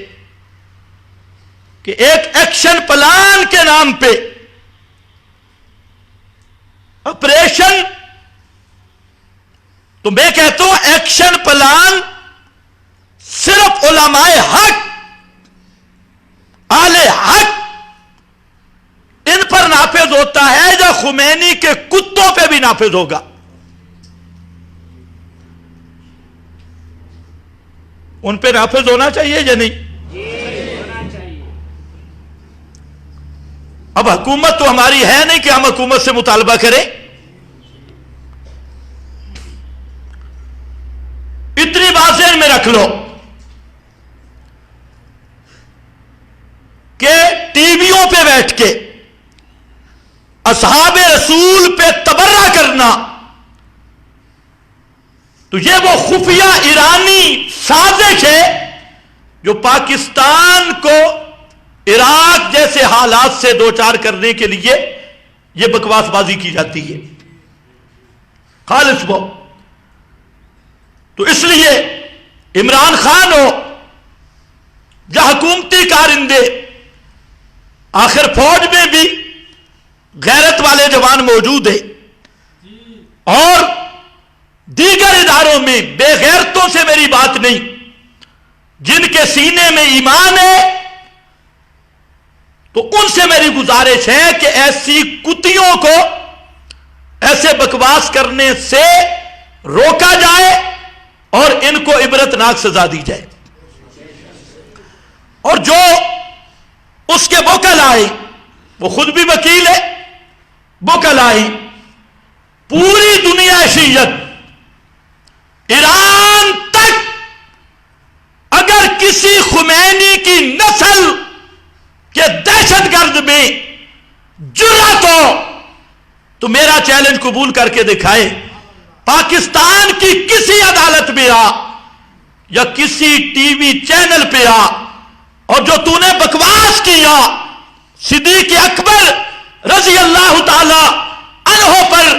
کہ ایک ایکشن پلان کے نام پہ آپریشن، تو میں کہتا ہوں ایکشن پلان صرف علماء حق، اہل حق ان پر نافذ ہوتا ہے یا خمینی کے کتوں پہ بھی نافذ ہوگا؟ ان پہ نافذ ہونا چاہیے یا نہیں؟ اب حکومت تو ہماری ہے نہیں کہ ہم حکومت سے مطالبہ کریں. اتنی بات ذہن میں رکھ لو کہ ٹی ویوں پہ بیٹھ کے اصحاب رسول پہ تبرہ کرنا تو یہ وہ خفیہ ایرانی سازش ہے جو پاکستان کو عراق جیسے حالات سے دوچار کرنے کے لیے یہ بکواس بازی کی جاتی ہے خالص وہ. تو اس لیے عمران خان ہو یا حکومتی کارندے، آخر فوج میں بھی غیرت والے جوان موجود ہیں اور دیگر اداروں میں بے غیرتوں سے میری بات نہیں، جن کے سینے میں ایمان ہے تو ان سے میری گزارش ہے کہ ایسی کتیوں کو ایسے بکواس کرنے سے روکا جائے اور ان کو عبرتناک سزا دی جائے. اور جو اس کے وکیل آئے، وہ خود بھی وکیل ہے، وکیل آئے، پوری دنیا شیعت خمینی کی نسل کے دہشت گرد میں جرأت ہو تو میرا چیلنج قبول کر کے دکھائے، پاکستان کی کسی عدالت میں آ یا کسی ٹی وی چینل پہ آ، اور جو تو نے بکواس کیا صدیق اکبر رضی اللہ تعالی عنہ پر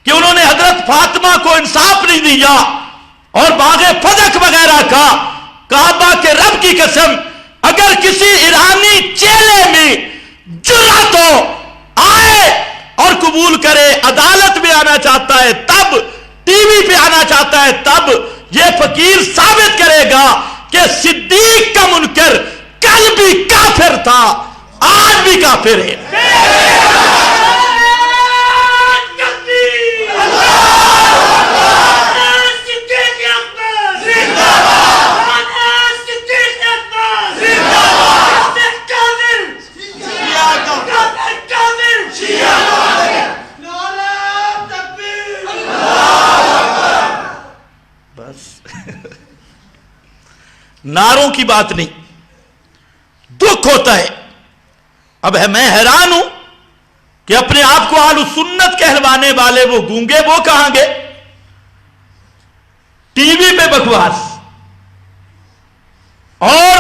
کہ انہوں نے حضرت فاطمہ کو انصاف نہیں دیا، اور باغ فدق وغیرہ کا، کعبہ کے رب کی قسم اگر کسی ایرانی چیلے میں جرأت ہو آئے اور قبول کرے، عدالت میں آنا چاہتا ہے تب، ٹی وی پہ آنا چاہتا ہے تب، یہ فقیر ثابت کرے گا کہ صدیق کا منکر کل بھی کافر تھا، آج بھی کافر ہے۔ نعروں کی بات نہیں، دکھ ہوتا ہے۔ اب میں حیران ہوں کہ اپنے آپ کو اہل سنت کہلوانے والے وہ گونگے وہ کہاں گے؟ ٹی وی پہ بکواس، اور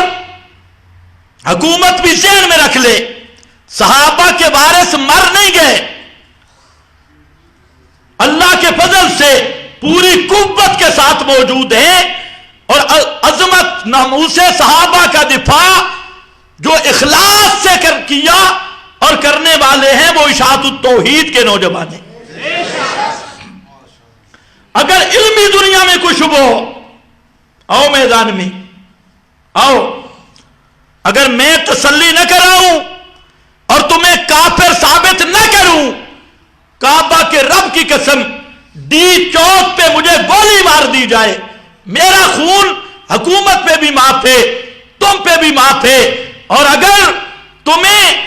حکومت بھی ذہن میں رکھ لے صحابہ کے وارث مر نہیں گئے، اللہ کے فضل سے پوری قوت کے ساتھ موجود ہیں، اور عظمت ناموس صحابہ کا دفاع جو اخلاص سے کیا اور کرنے والے ہیں وہ اشاعت التوحید کے نوجوان ہیں۔ اگر علمی دنیا میں کچھ شبہ ہو، آؤ میدان میں آؤ، اگر میں تسلی نہ کراؤں اور تمہیں کافر ثابت نہ کروں، کعبہ کے رب کی قسم ڈی چوک پہ مجھے گولی مار دی جائے، میرا خون حکومت پہ بھی معاف ہے، تم پہ بھی معاف ہے، اور اگر تمہیں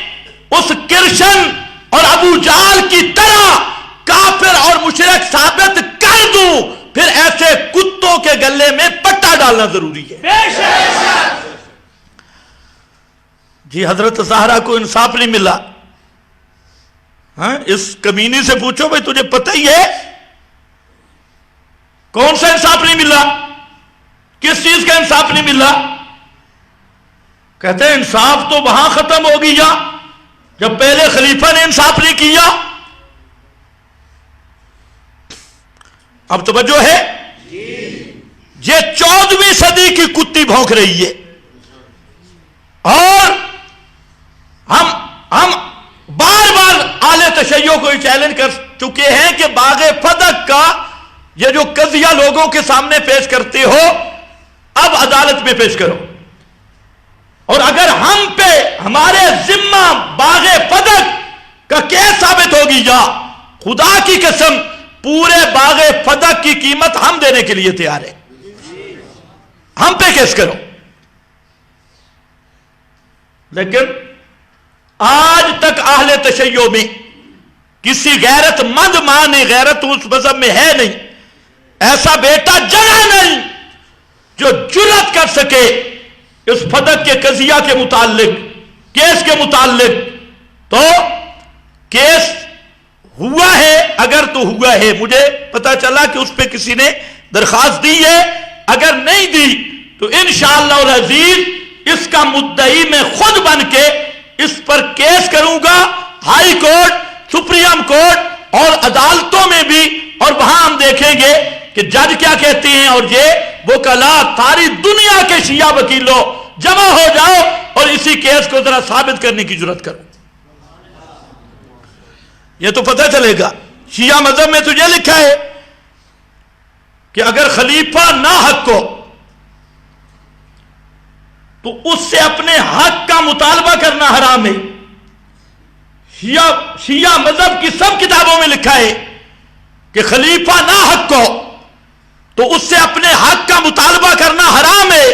اس کرشن اور ابو جہل کی طرح کافر اور مشرک ثابت کر دوں، پھر ایسے کتوں کے گلے میں پٹا ڈالنا ضروری ہے۔ جی حضرت زہرا کو انصاف نہیں ملا، ہاں اس کمینی سے پوچھو بھائی تجھے پتہ ہی ہے کون سا انصاف نہیں ملا، کس چیز کا انصاف نہیں ملا؟ کہتے ہیں انصاف تو وہاں ختم ہو گیا جب پہلے خلیفہ نے انصاف نہیں کیا۔ اب توجہ ہے، یہ 14ویں صدی کی کتی بھونک رہی ہے، اور ہم بار بار اہل تشیع کو یہ چیلنج کر چکے ہیں کہ باغ فدق کا یہ جو قضیہ لوگوں کے سامنے پیش کرتے ہو، اب عدالت میں پیش کرو، اور اگر ہم پہ ہمارے ذمہ باغ فدق کا کیس ثابت ہوگی، یا خدا کی قسم پورے باغ فدق کی قیمت ہم دینے کے لیے تیار ہیں، ہم پہ کیس کرو۔ لیکن آج تک اہل تشیع میں کسی غیرت مند ماں نے، غیرت اس مذہب میں ہے نہیں، ایسا بیٹا جگہ نہیں جو جرأت کر سکے اس فدق کے قضیہ کے متعلق، کیس کے متعلق۔ تو کیس ہوا ہے، اگر تو ہوا ہے، مجھے پتا چلا کہ اس پہ کسی نے درخواست دی ہے، اگر نہیں دی تو انشاءاللہ العزیز اس کا مدعی میں خود بن کے اس پر کیس کروں گا، ہائی کورٹ، سپریم کورٹ اور عدالتوں میں بھی، اور وہاں ہم دیکھیں گے کہ جج کیا کہتے ہیں، اور یہ وکلا ساری دنیا کے شیعہ وکیلوں جمع ہو جاؤ اور اسی کیس کو ذرا ثابت کرنے کی جرات کرو۔ یہ تو پتہ چلے گا شیعہ مذہب میں تو یہ لکھا ہے کہ اگر خلیفہ ناحق کو تو اس سے اپنے حق کا مطالبہ کرنا حرام ہے۔ شیعہ مذہب کی سب کتابوں میں لکھا ہے کہ خلیفہ ناحق کو تو اس سے اپنے حق کا مطالبہ کرنا حرام ہے۔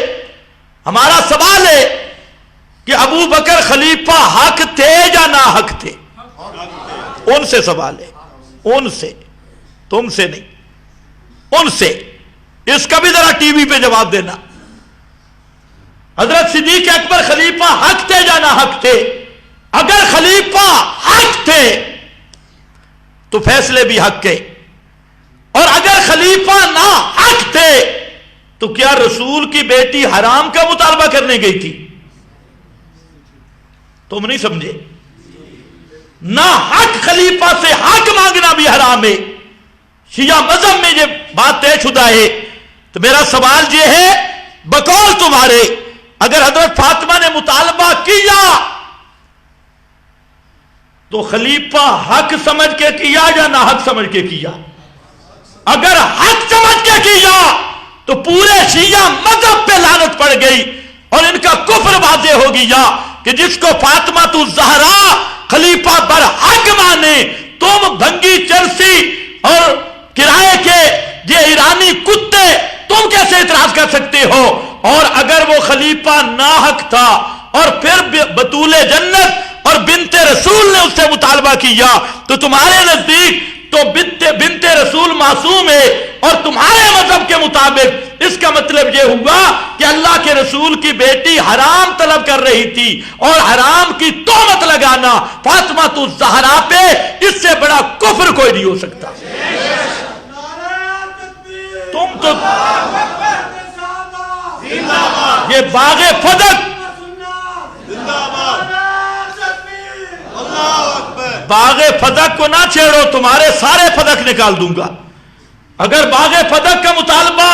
ہمارا سوال ہے کہ ابو بکر خلیفہ حق تھے یا ناحق تھے؟ ان سے سوال ہے، ان سے، تم سے نہیں، ان سے۔ اس کا بھی ذرا ٹی وی پہ جواب دینا۔ حضرت صدیق اکبر خلیفہ حق تھے یا نہ حق تھے؟ اگر خلیفہ حق تھے تو فیصلے بھی حق کے، اور اگر خلیفہ نہ حق تھے تو کیا رسول کی بیٹی حرام کا مطالبہ کرنے گئی تھی؟ تم نہیں سمجھے؟ نہ حق خلیفہ سے حق مانگنا بھی حرام ہے۔ شیعہ مذہب میں یہ بات طے شدہ ہے۔ تو میرا سوال یہ ہے بقول تمہارے، اگر حضرت فاطمہ نے مطالبہ کیا تو خلیفہ حق سمجھ کے کیا یا نہ حق سمجھ کے کیا؟ اگر حق سمجھ کے کیا تو پورے شیعہ مذہب پہ لعنت پڑ گئی اور ان کا کفر واضح ہو گیا کہ جس کو فاطمہ الزہرا خلیفہ برحق مانے، تم بھنگی چرسی اور کرائے کے یہ ایرانی کتے تم کیسے اعتراض کر سکتے ہو؟ اور اگر وہ خلیفہ ناحق تھا اور پھر بطول جنت اور بنت رسول نے اس سے مطالبہ کیا تو تمہارے نزدیک تو بنت رسول معصوم ہے، اور تمہارے مذہب کے مطابق اس کا مطلب یہ ہوا کہ اللہ کے رسول کی بیٹی حرام طلب کر رہی تھی، اور حرام کی تہمت لگانا فاطمہ الزہرا پہ اس سے بڑا کفر کوئی نہیں ہو سکتا۔ تم تو یہ باغ فدق، باغ فدق کو نہ چھیڑو، تمہارے سارے فدق نکال دوں گا۔ اگر باغ فدق کا مطالبہ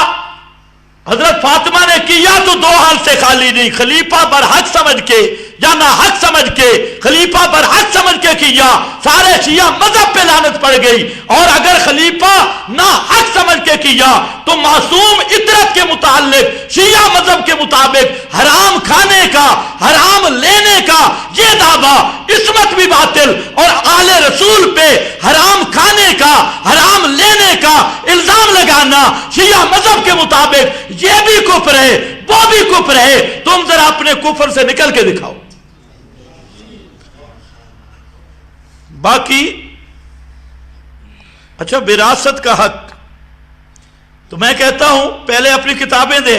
حضرت فاطمہ نے کیا تو دو حال سے خالی نہیں، خلیفہ برحق سمجھ کے یا نہ حق سمجھ کے۔ خلیفہ برحق سمجھ کے کیا، سارے شیعہ مذہب پہ لعنت پڑ گئی، اور اگر خلیفہ نہ حق سمجھ کے کیا تو معصوم اطرت کے متعلق شیعہ مذہب کے مطابق حرام کھانے کا، حرام لینے کا یہ دعویٰ عصمت بھی باطل، اور آل رسول پہ حرام کھانے کا، حرام لینے کا الزام لگانا شیعہ مذہب کے مطابق یہ بھی کفر ہے، وہ بھی کفر ہے۔ تم ذرا اپنے کفر سے نکل کے دکھاؤ۔ باقی اچھا وراثت کا حق، تو میں کہتا ہوں پہلے اپنی کتابیں دے۔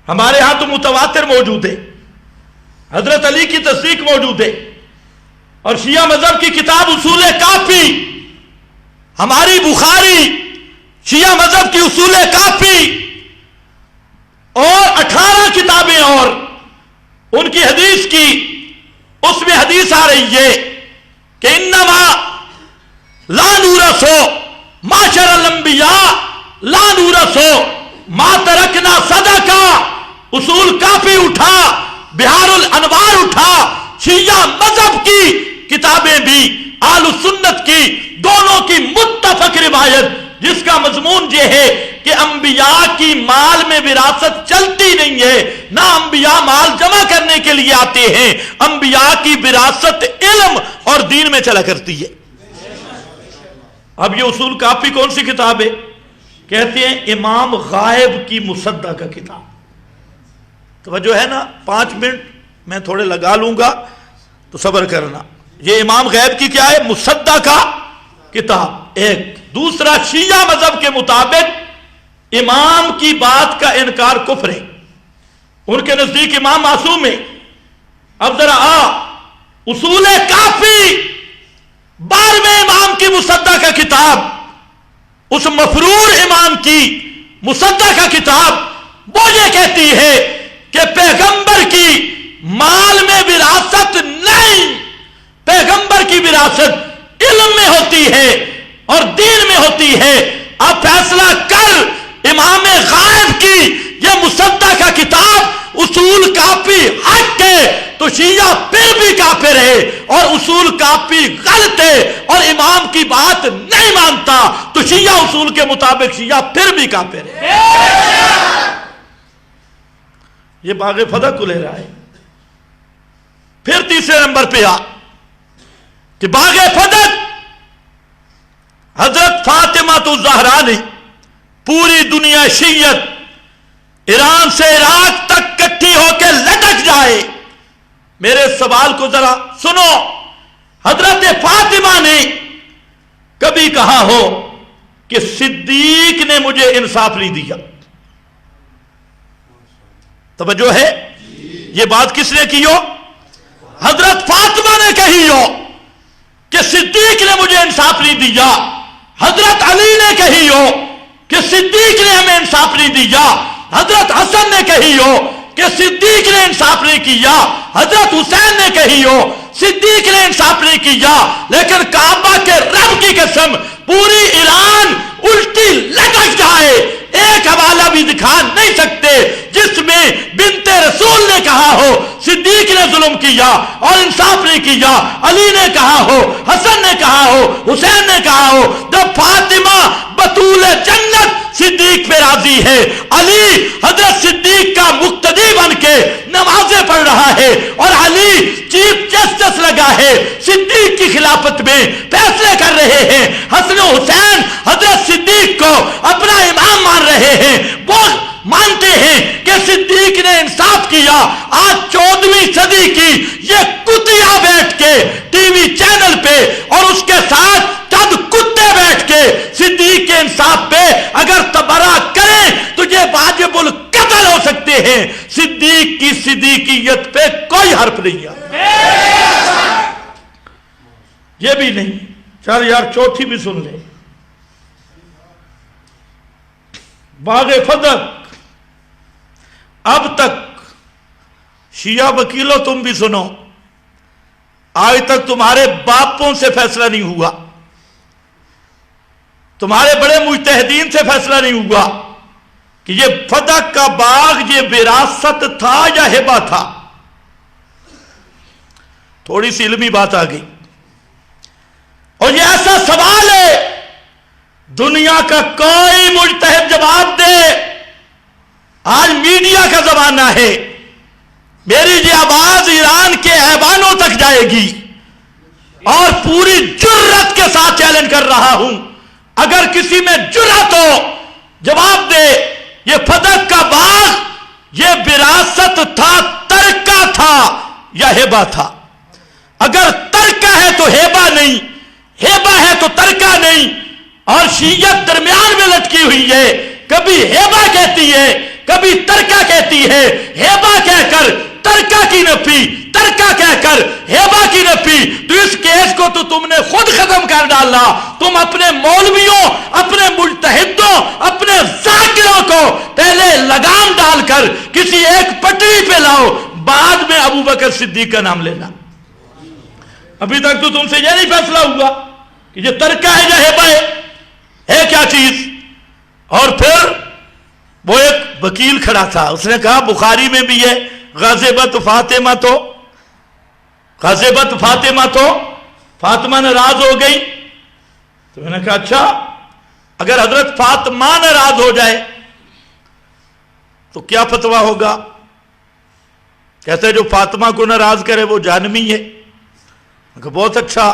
ہمارے ہاں تو متواتر موجود ہے، حضرت علی کی تصدیق موجود ہے، اور شیعہ مذہب کی کتاب اصول کافی، ہماری بخاری شیعہ مذہب کی اصول کافی، اور 18 کتابیں اور ان کی حدیث کی، اس میں حدیث آ رہی ہے کہ انما لا نورثو معاشر الانبیاء لا نورثو ما ترکنا صدقہ۔ اصول کافی اٹھا، بہار الانوار اٹھا، شیعہ مذہب کی کتابیں بھی، اہل سنت کی، دونوں کی متفق روایت جس کا مضمون یہ ہے کہ انبیاء کی مال میں وراثت چلتی نہیں ہے، نہ انبیاء مال جمع کرنے کے لیے آتے ہیں، انبیاء کی وراثت علم اور دین میں چلا کرتی ہے۔ اب یہ اصول کافی کون سی کتاب ہے؟ کہتے ہیں امام غائب کی مصدقہ کتاب۔ توجہ ہے نا، 5 منٹ میں تھوڑے لگا لوں گا تو صبر کرنا۔ یہ امام غائب کی کیا ہے؟ مصدقہ کتاب ایک۔ دوسرا، شیعہ مذہب کے مطابق امام کی بات کا انکار کفر ہے، ان کے نزدیک امام معصوم ہے۔ اب ذرا اصول کافی 12ویں امام کی مصدقہ کتاب، اس مفرور امام کی مصدقہ کتاب، وہ یہ کہتی ہے کہ پیغمبر کی مال میں وراثت نہیں، پیغمبر کی وراثت علم میں ہوتی ہے اور دین میں ہوتی ہے۔ اب فیصلہ کر، امام غائب کی یہ مصدقہ کتاب اصول کافی حق ہے تو شیعہ پھر بھی کافر ہے، اور اصول کافی غلط ہے اور امام کی بات نہیں مانتا تو شیعہ اصول کے مطابق شیعہ پھر بھی کافر ہے۔ یہ باغ فدق کو لے رہا ہے۔ پھر تیسرے نمبر پہ کہ باغ فدق حضرت فاطمہ الزہرا نے پوری دنیا شیعت ایران سے عراق تک کٹھی ہو کے لٹک جائے۔ میرے سوال کو ذرا سنو، حضرت فاطمہ نے کبھی کہا ہو کہ صدیق نے مجھے انصاف نہیں دیا؟ توجہ ہے؟ یہ بات کس نے کی ہو؟ حضرت فاطمہ نے کہی ہو کہ صدیق نے مجھے انصاف نہیں دیا، حضرت علی نے کہی ہو کہ صدیق نے ہمیں انصاف نہیں دیا، حضرت حسن نے کہی ہو کہ صدیق نے انصاف نہیں کیا، حضرت حسین نے کہی ہو صدیق نے انصاف نہیں کیا، لیکن کعبہ کے رب کی قسم پوری ایران الٹی لٹک جائے، ایک حوالہ بھی دکھا نہیں سکتے جس میں بنت رسول نے کہا ہو صدیق نے ظلم کیا اور انصاف نہیں کیا، علی نے کہا ہو، حسن نے کہا ہو، حسین نے کہا ہو۔ جب فاطمہ بطول جنت صدیق پہ راضی ہے، علی حضرت صدیق کا مقتدی بن کے نمازیں پڑھ رہا ہے اور علی چیف جسٹس لگا ہے، صدیق کی خلافت میں فیصلے کر رہے ہیں، حسن و حسین حضرت صدیق کو اپنا امام مان رہے ہیں، وہ مانتے ہیں کہ صدیق نے انصاف کیا۔ آج 14ویں صدی کی یہ کتیا بیٹھ کے ٹی وی چینل پہ اور اس کے ساتھ چند کتے بیٹھ کے صدیق کے انصاف پہ اگر تبرہ کریں تو یہ واجب القتل ہو سکتے ہیں۔ صدیق کی صدیقیت پہ کوئی حرف نہیں ہے، یہ بھی نہیں۔ چل یار چوتھی بھی سن لے، باغ فتح اب تک شیعہ وکیلوں تم بھی سنو، آج تک تمہارے باپوں سے فیصلہ نہیں ہوا، تمہارے بڑے مجتہدین سے فیصلہ نہیں ہوا کہ یہ فتح کا باغ یہ وراثت تھا یا ہبہ تھا۔ تھوڑی سی علمی بات آ گئی، اور یہ ایسا سوال ہے دنیا کا کوئی مجتہد جواب دے۔ آج میڈیا کا زمانہ ہے، میری یہ آواز ایران کے ایوانوں تک جائے گی اور پوری جرت کے ساتھ چیلنج کر رہا ہوں، اگر کسی میں جرت ہو جواب دے یہ فتح کا باغ یہ وراثت تھا، ترکہ تھا یا ہبہ تھا؟ اگر ترکہ ہے تو ہبہ نہیں، ہبہ ہے تو ترکہ نہیں، اور شیعت درمیان میں لٹکی ہوئی ہے، کبھی ہبہ کہتی ہے کبھی ترکہ کہتی ہے، ہبہ کہہ کر ترکہ کی نفی، ترکہ کہہ کر ہبہ کی نفی۔ تو اس کیس کو تو تم نے خود ختم کر ڈالا، تم اپنے مولویوں، اپنے مجتہدوں، اپنے ذاکروں کو پہلے لگام ڈال کر کسی ایک پٹری پہ لاؤ، بعد میں ابو بکر صدیق کا نام لینا۔ ابھی تک تو تم سے یہ نہیں فیصلہ ہوا کہ یہ ترکہ ہے یا ہبہ ہے کیا چیز؟ اور پھر وہ ایک وکیل کھڑا تھا، اس نے کہا بخاری میں بھی ہے غضبت فاطمہ تو فاطمہ ناراض ہو گئی۔ تو میں نے کہا اچھا، اگر حضرت فاطمہ ناراض ہو جائے تو کیا فتویٰ ہوگا؟ کہتے جو فاطمہ کو ناراض کرے وہ جہنمی ہے۔ میں کہا بہت اچھا،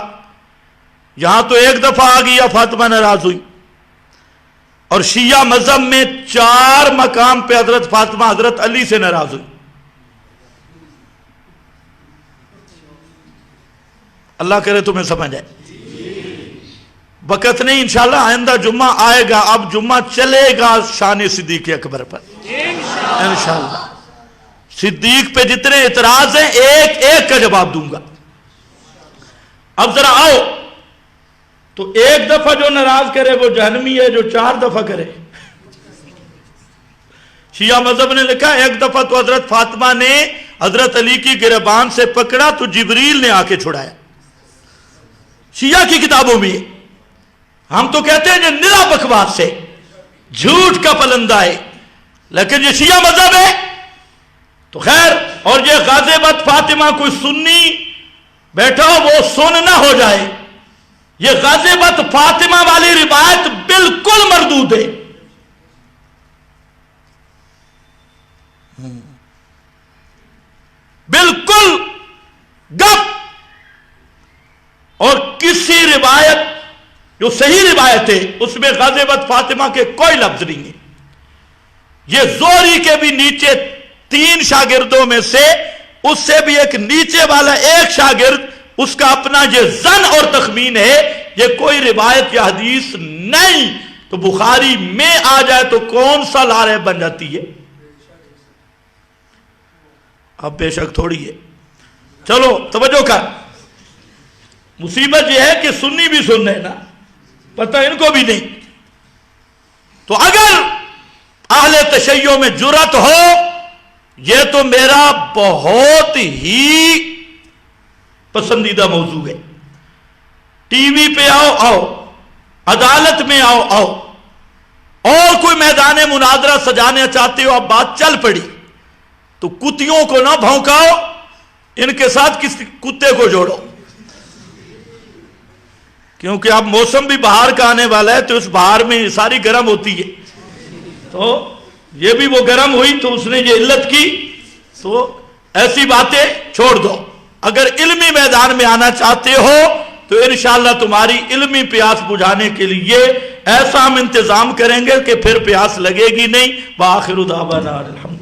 یہاں تو ایک دفعہ آ گیا فاطمہ ناراض ہوئی، اور شیعہ مذہب میں 4 مقام پہ حضرت فاطمہ حضرت علی سے ناراض ہوئی۔ اللہ کرے تمہیں سمجھ آئے۔ وقت نہیں، انشاءاللہ آئندہ جمعہ آئے گا، اب جمعہ چلے گا شان صدیق اکبر پر انشاءاللہ۔ صدیق پہ جتنے اعتراض ہیں ایک ایک کا جواب دوں گا۔ اب ذرا آؤ، تو ایک دفعہ جو ناراض کرے وہ جہنمی ہے، جو 4 دفعہ کرے۔ شیعہ مذہب نے لکھا ایک دفعہ تو حضرت فاطمہ نے حضرت علی کی گریبان سے پکڑا تو جبریل نے آ کے چھڑایا، شیعہ کی کتابوں میں۔ ہم تو کہتے ہیں یہ نرا بکواس سے، جھوٹ کا پلندہ ہے، لیکن یہ شیعہ مذہب ہے تو خیر۔ اور یہ غازبت فاطمہ کوئی سنی بیٹھا ہو وہ سن نہ ہو جائے، یہ غازبت فاطمہ والی روایت بالکل مردود ہے۔ بالکل گپ، اور کسی روایت جو صحیح روایت ہے اس میں غازبت فاطمہ کے کوئی لفظ نہیں ہے۔ یہ زہری کے بھی نیچے 3 شاگردوں میں سے اس سے بھی ایک نیچے والا ایک شاگرد، اس کا اپنا یہ ظن اور تخمین ہے، یہ کوئی روایت یا حدیث نہیں۔ تو بخاری میں آ جائے تو کون سا لارے بن جاتی ہے؟ اب بے شک تھوڑی ہے. چلو توجہ کر. مصیبت یہ ہے کہ سنی بھی سن رہے نا، پتہ ان کو بھی نہیں. تو اگر اہل تشیع میں جرأت ہو، یہ تو میرا بہت ہی پسندیدہ موضوع ہے. ٹی وی پہ آؤ، عدالت میں آؤ، اور کوئی میدان مناظرہ سجانے چاہتے ہو، اب بات چل پڑی تو کتیوں کو نہ بھونکاؤ، ان کے ساتھ کسی کتے کو جوڑو، کیونکہ اب موسم بھی بہار کا آنے والا ہے، تو اس بہار میں ساری گرم ہوتی ہے. تو یہ بھی وہ گرم ہوئی تو اس نے یہ علت کی. تو ایسی باتیں چھوڑ دو. اگر علمی میدان میں آنا چاہتے ہو تو انشاءاللہ تمہاری علمی پیاس بجھانے کے لیے ایسا ہم انتظام کریں گے کہ پھر پیاس لگے گی نہیں. وآخر دعوانا الحمد.